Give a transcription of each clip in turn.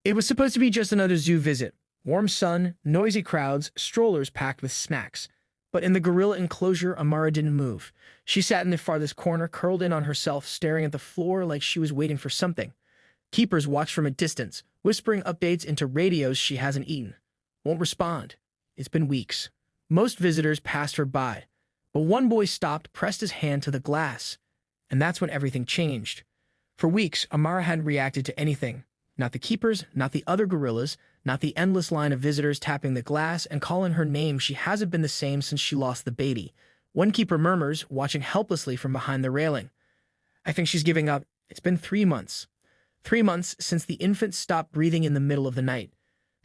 It was supposed to be just another zoo visit. Warm sun, noisy crowds, strollers packed with snacks. But in the gorilla enclosure, Amara didn't move. She sat in the farthest corner, curled in on herself, staring at the floor like she was waiting for something. Keepers watched from a distance, whispering updates into radios she hasn't eaten. Won't respond. It's been weeks. Most visitors passed her by. But one boy stopped, pressed his hand to the glass. And that's when everything changed. For weeks, Amara hadn't reacted to anything. Not the keepers, not the other gorillas, not the endless line of visitors tapping the glass and calling her name. She hasn't been the same since she lost the baby. One keeper murmurs, watching helplessly from behind the railing. I think she's giving up. It's been 3 months. 3 months since the infant stopped breathing in the middle of the night.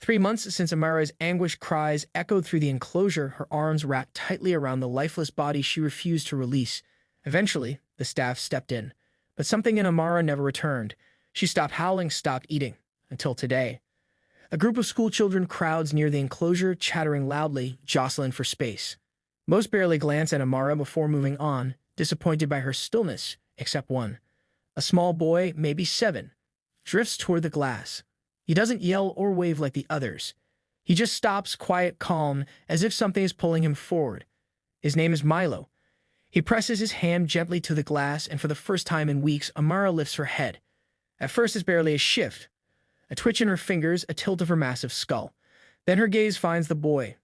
3 months since Amara's anguished cries echoed through the enclosure, her arms wrapped tightly around the lifeless body she refused to release. Eventually, the staff stepped in. But something in Amara never returned. She stopped howling, stopped eating. Until today. A group of schoolchildren crowds near the enclosure, chattering loudly, jostling for space. Most barely glance at Amara before moving on, disappointed by her stillness, except one. A small boy, maybe 7, drifts toward the glass. He doesn't yell or wave like the others. He just stops, quiet, calm, as if something is pulling him forward. His name is Milo. He presses his hand gently to the glass, and for the first time in weeks, Amara lifts her head. At first, it's barely a shift. A twitch in her fingers, a tilt of her massive skull. Then her gaze finds the boy.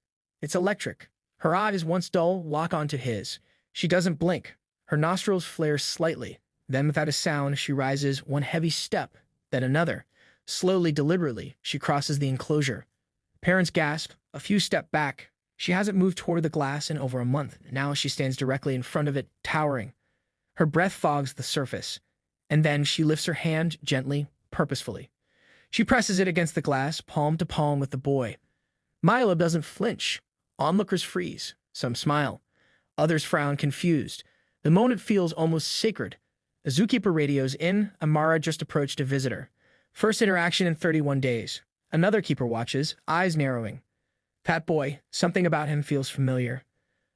It's electric. Her eyes, once dull, lock onto his. She doesn't blink. Her nostrils flare slightly. Then, without a sound, she rises one heavy step, then another. Slowly, deliberately, she crosses the enclosure. Parents gasp, a few step back. She hasn't moved toward the glass in over a month. Now she stands directly in front of it, towering. Her breath fogs the surface. And then she lifts her hand gently, purposefully. She presses it against the glass, palm to palm with the boy. Milo doesn't flinch. Onlookers freeze. Some smile. Others frown, confused. The moment feels almost sacred. A zookeeper radios in. Amara just approached a visitor. First interaction in 31 days. Another keeper watches, eyes narrowing. That boy, something about him feels familiar.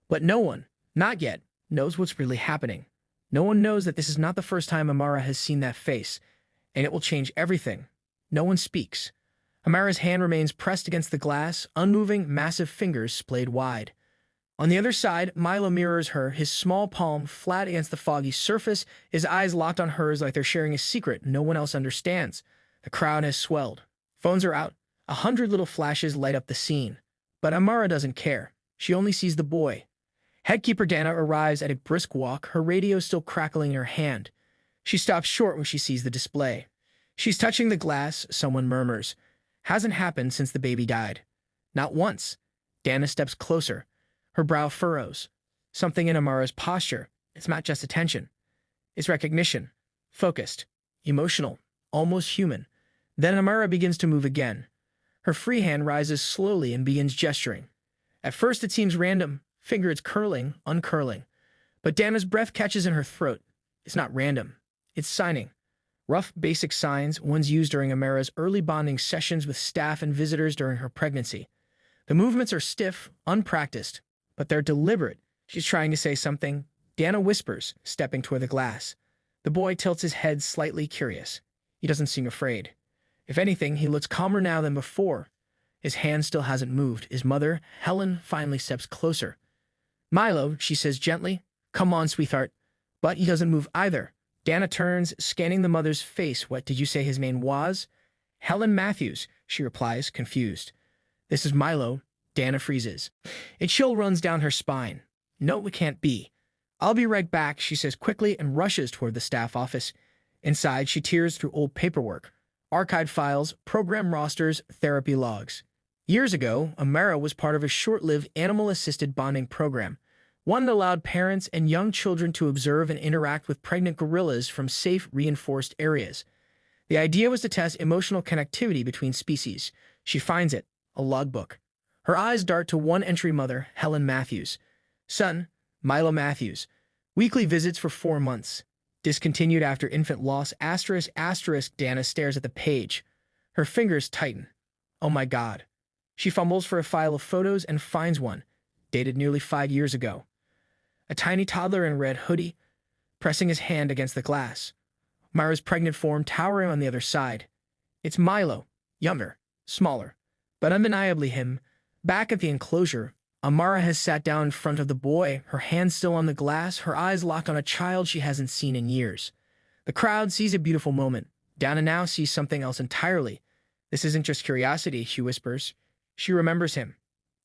But no one, not yet, knows what's really happening. No one knows that this is not the first time Amara has seen that face, and it will change everything. No one speaks. Amara's hand remains pressed against the glass, unmoving, massive fingers splayed wide. On the other side, Milo mirrors her, his small palm flat against the foggy surface, his eyes locked on hers like they're sharing a secret no one else understands. The crowd has swelled. Phones are out. 100 little flashes light up the scene. But Amara doesn't care. She only sees the boy. Headkeeper Dana arrives at a brisk walk, her radio still crackling in her hand. She stops short when she sees the display. She's touching the glass, someone murmurs. Hasn't happened since the baby died. Not once. Dana steps closer. Her brow furrows. Something in Amara's posture. It's not just attention. It's recognition. Focused. Emotional. Almost human. Then Amara begins to move again. Her free hand rises slowly and begins gesturing. At first it seems random. Fingers curling, uncurling. But Dana's breath catches in her throat. It's not random. It's signing. Rough, basic signs, ones used during Amara's early bonding sessions with staff and visitors during her pregnancy. The movements are stiff, unpracticed, but they're deliberate. She's trying to say something. Dana whispers, stepping toward the glass. The boy tilts his head, slightly curious. He doesn't seem afraid. If anything, he looks calmer now than before. His hand still hasn't moved. His mother, Helen, finally steps closer. Milo, she says gently. Come on, sweetheart. But he doesn't move either. Dana turns, scanning the mother's face. What did you say his name was? Helen Matthews, she replies, confused. This is Milo. Dana freezes. A chill runs down her spine. No, it can't be. I'll be right back, she says quickly and rushes toward the staff office. Inside, she tears through old paperwork. Archived files, program rosters, therapy logs. Years ago, Amara was part of a short-lived animal-assisted bonding program. One that allowed parents and young children to observe and interact with pregnant gorillas from safe, reinforced areas. The idea was to test emotional connectivity between species. She finds it, a logbook. Her eyes dart to one entry mother, Helen Matthews. Son, Milo Matthews. Weekly visits for 4 months. Discontinued after infant loss, asterisk, asterisk. Dana stares at the page. Her fingers tighten. Oh my God. She fumbles for a file of photos and finds one, dated nearly 5 years ago. A tiny toddler in a red hoodie, pressing his hand against the glass. Myra's pregnant form towering on the other side. It's Milo, younger, smaller, but undeniably him. Back at the enclosure, Amara has sat down in front of the boy, her hands still on the glass, her eyes locked on a child she hasn't seen in years. The crowd sees a beautiful moment. Dana now sees something else entirely. This isn't just curiosity, she whispers. She remembers him.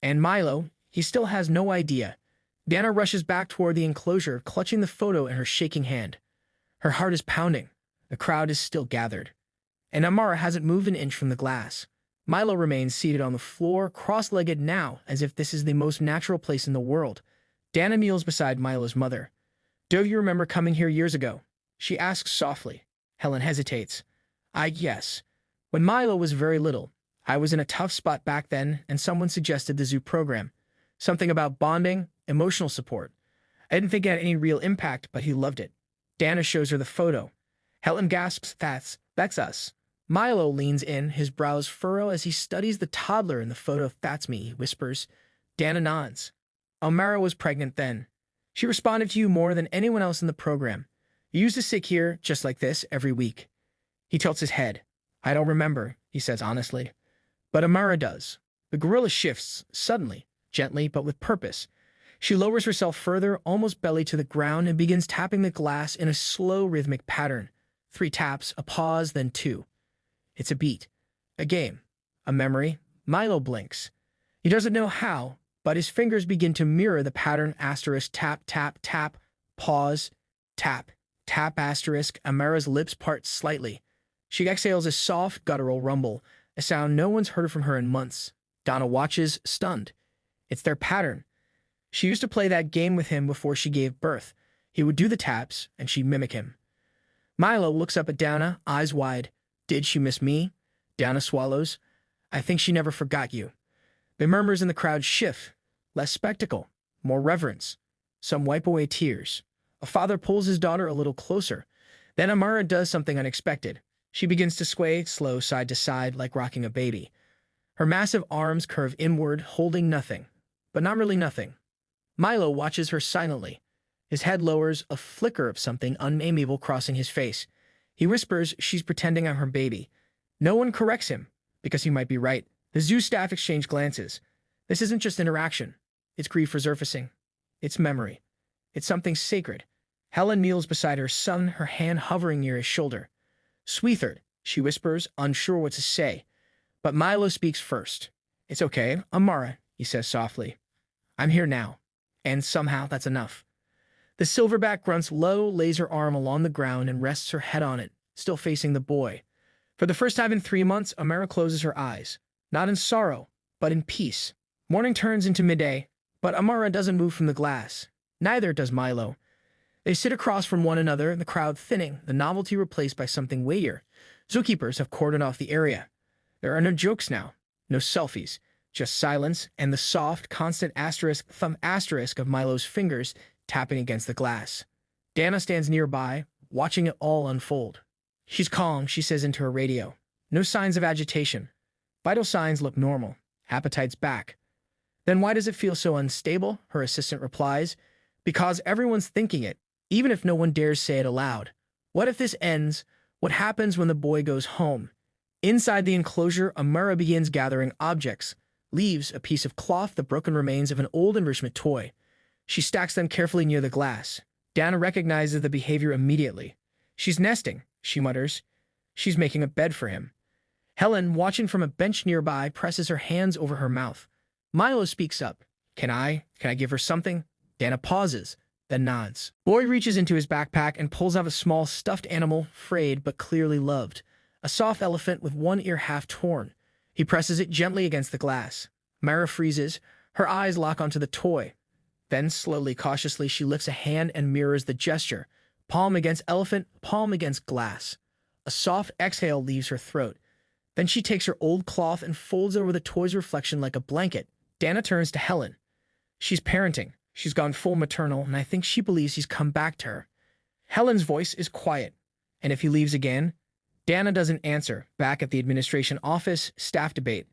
And Milo, he still has no idea. Dana rushes back toward the enclosure, clutching the photo in her shaking hand. Her heart is pounding. The crowd is still gathered. And Amara hasn't moved an inch from the glass. Milo remains seated on the floor, cross-legged now, as if this is the most natural place in the world. Dana kneels beside Milo's mother. "Do you remember coming here years ago?" she asks softly. Helen hesitates. Yes. When Milo was very little, I was in a tough spot back then, and someone suggested the zoo program. Something about bonding, emotional support. I didn't think it had any real impact, but he loved it. Dana shows her the photo. Helen gasps, That's us." Milo leans in, his brows furrow as he studies the toddler in the photo. "That's me," he whispers. Dana nods. "Amara was pregnant then. She responded to you more than anyone else in the program. You used to sit here, just like this, every week." He tilts his head. "I don't remember," he says honestly. But Amara does. The gorilla shifts, suddenly, gently, but with purpose. She lowers herself further, almost belly to the ground, and begins tapping the glass in a slow, rhythmic pattern. 3 taps, a pause, then 2. It's a beat. A game. A memory. Milo blinks. He doesn't know how, but his fingers begin to mirror the pattern. Asterisk, tap, tap, tap, pause, tap, tap, asterisk. Amara's lips part slightly. She exhales a soft, guttural rumble, a sound no one's heard from her in months. Donna watches, stunned. It's their pattern. She used to play that game with him before she gave birth. He would do the taps, and she'd mimic him. Milo looks up at Dana, eyes wide. "Did she miss me?" Dana swallows. "I think she never forgot you." The murmurs in the crowd shift. Less spectacle, more reverence. Some wipe away tears. A father pulls his daughter a little closer. Then Amara does something unexpected. She begins to sway, slow, side to side, like rocking a baby. Her massive arms curve inward, holding nothing. But not really nothing. Milo watches her silently. His head lowers, a flicker of something unnameable crossing his face. He whispers, "She's pretending I'm her baby." No one corrects him, because he might be right. The zoo staff exchange glances. This isn't just interaction. It's grief resurfacing. It's memory. It's something sacred. Helen kneels beside her son, her hand hovering near his shoulder. "Sweetheart," she whispers, unsure what to say. But Milo speaks first. "It's okay, Amara," he says softly. "I'm here now." And somehow that's enough. The silverback grunts low, lays her arm along the ground, and rests her head on it, still facing the boy. For the first time in 3 months, Amara closes her eyes. Not in sorrow, but in peace. Morning turns into midday, but Amara doesn't move from the glass. Neither does Milo. They sit across from one another, the crowd thinning, the novelty replaced by something weightier. Zookeepers have cordoned off the area. There are no jokes now, no selfies, just silence and the soft, constant asterisk, thumb asterisk of Milo's fingers tapping against the glass. Dana stands nearby, watching it all unfold. She's calm, she says into her radio. No signs of agitation. Vital signs look normal. Appetite's back. "Then why does it feel so unstable?" her assistant replies. "Because everyone's thinking it, even if no one dares say it aloud. What if this ends? What happens when the boy goes home?" Inside the enclosure, Amara begins gathering objects. Leaves, a piece of cloth, the broken remains of an old enrichment toy. She stacks them carefully near the glass. Dana recognizes the behavior immediately. "She's nesting," she mutters. "She's making a bed for him." Helen, watching from a bench nearby, presses her hands over her mouth. Milo speaks up. Can I give her something?" Dana pauses, then nods. Boy reaches into his backpack and pulls out a small stuffed animal, frayed but clearly loved. A soft elephant with one ear half torn. He presses it gently against the glass. Mara freezes. Her eyes lock onto the toy. Then, slowly, cautiously, she lifts a hand and mirrors the gesture. Palm against elephant, palm against glass. A soft exhale leaves her throat. Then she takes her old cloth and folds over the toy's reflection like a blanket. Dana turns to Helen. She's parenting. She's gone full maternal, and I think she believes he's come back to her. Helen's voice is quiet. "And if he leaves again?" Dana doesn't answer. Back at the administration office, staff debate.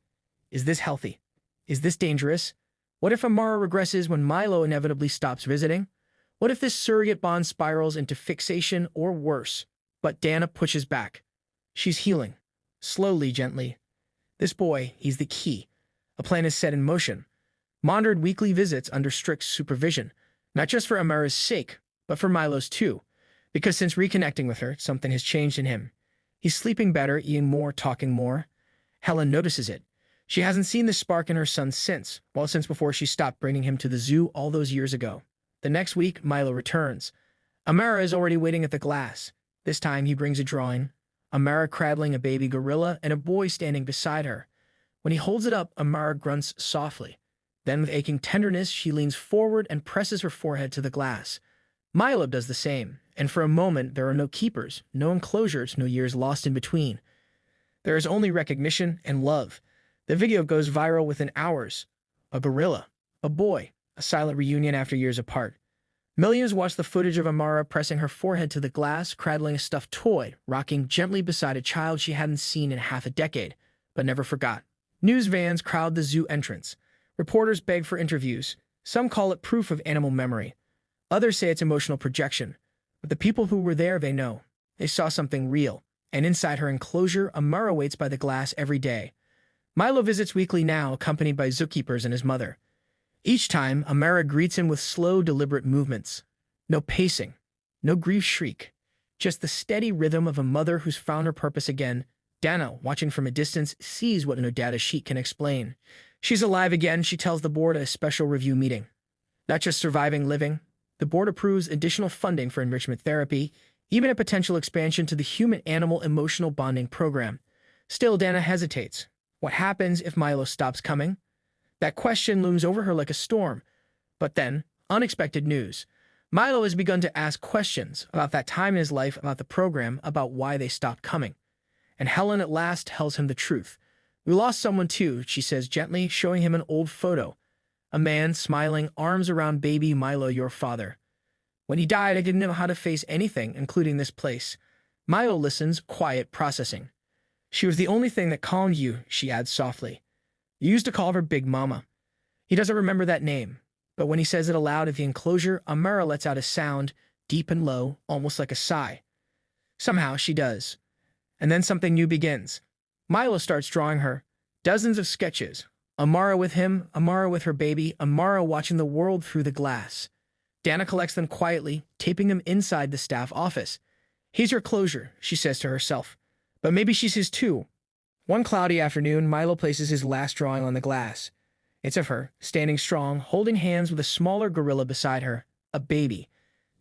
Is this healthy? Is this dangerous? What if Amara regresses when Milo inevitably stops visiting? What if this surrogate bond spirals into fixation or worse? But Dana pushes back. She's healing. Slowly, gently. This boy, he's the key. A plan is set in motion. Monitored weekly visits under strict supervision, not just for Amara's sake, but for Milo's too. Because since reconnecting with her, something has changed in him. He's sleeping better, eating more, talking more. Helen notices it. She hasn't seen the spark in her son since, well, since before she stopped bringing him to the zoo all those years ago. The next week, Milo returns. Amara is already waiting at the glass. This time, he brings a drawing. Amara cradling a baby gorilla and a boy standing beside her. When he holds it up, Amara grunts softly. Then, with aching tenderness, she leans forward and presses her forehead to the glass. Milo does the same, and for a moment, there are no keepers, no enclosures, no years lost in between. There is only recognition and love. The video goes viral within hours. A gorilla, a boy, a silent reunion after years apart. Millions watch the footage of Amara pressing her forehead to the glass, cradling a stuffed toy, rocking gently beside a child she hadn't seen in half a decade, but never forgot. News vans crowd the zoo entrance. Reporters beg for interviews. Some call it proof of animal memory. Others say it's emotional projection. But the people who were there, they know. They saw something real. And inside her enclosure, Amara waits by the glass every day. Milo visits weekly now, accompanied by Zookeepers and his mother. Each time, Amara greets him with slow, deliberate movements. No pacing, no grief shriek, just the steady rhythm of a mother who's found her purpose again. Dana, watching from a distance, sees what no data sheet can explain. She's alive again, she tells the board at a special review meeting. Not just surviving living, the board approves additional funding for enrichment therapy, even a potential expansion to the human-animal emotional bonding program. Still, Dana hesitates. What happens if Milo stops coming? That question looms over her like a storm. But then, unexpected news. Milo has begun to ask questions about that time in his life, about the program, about why they stopped coming. And Helen at last tells him the truth. We lost someone too, she says gently, showing him an old photo. A man smiling, arms around baby Milo, your father. When he died, I didn't know how to face anything, including this place. Milo listens, quiet, processing. She was the only thing that calmed you, she adds softly. You used to call her Big Mama. He doesn't remember that name, but when he says it aloud at the enclosure, Amara lets out a sound, deep and low, almost like a sigh. Somehow she does. And then something new begins. Milo starts drawing her. Dozens of sketches. Amara with him, Amara with her baby, Amara watching the world through the glass. Dana collects them quietly, taping them inside the staff office. He's her closure, she says to herself. But maybe she's his too. One cloudy afternoon, Milo places his last drawing on the glass. It's of her, standing strong, holding hands with a smaller gorilla beside her, a baby.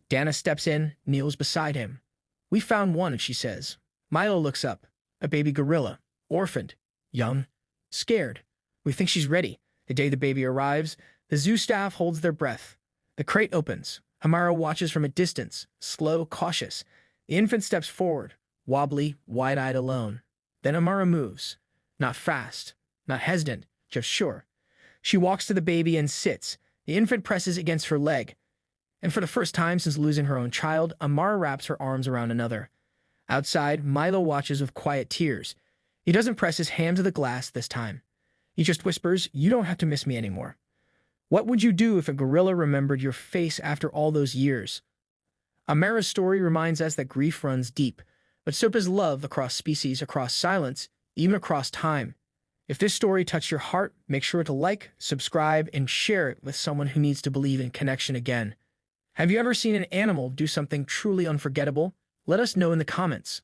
Dana steps in, kneels beside him. We found one, she says. Milo looks up. A baby gorilla, orphaned, young, scared. We think she's ready. The day the baby arrives, the zoo staff holds their breath. The crate opens. Amara watches from a distance, slow, cautious. The infant steps forward, wobbly, wide-eyed, alone. Then Amara moves. Not fast, not hesitant, just sure. She walks to the baby and sits. The infant presses against her leg. And for the first time since losing her own child, Amara wraps her arms around another. Outside, Milo watches with quiet tears. He doesn't press his hand to the glass this time. He just whispers, you don't have to miss me anymore. What would you do if a gorilla remembered your face after all those years? Amara's story reminds us that grief runs deep, but so does love across species, across silence, even across time. If this story touched your heart, make sure to like, subscribe, and share it with someone who needs to believe in connection again. Have you ever seen an animal do something truly unforgettable? Let us know in the comments.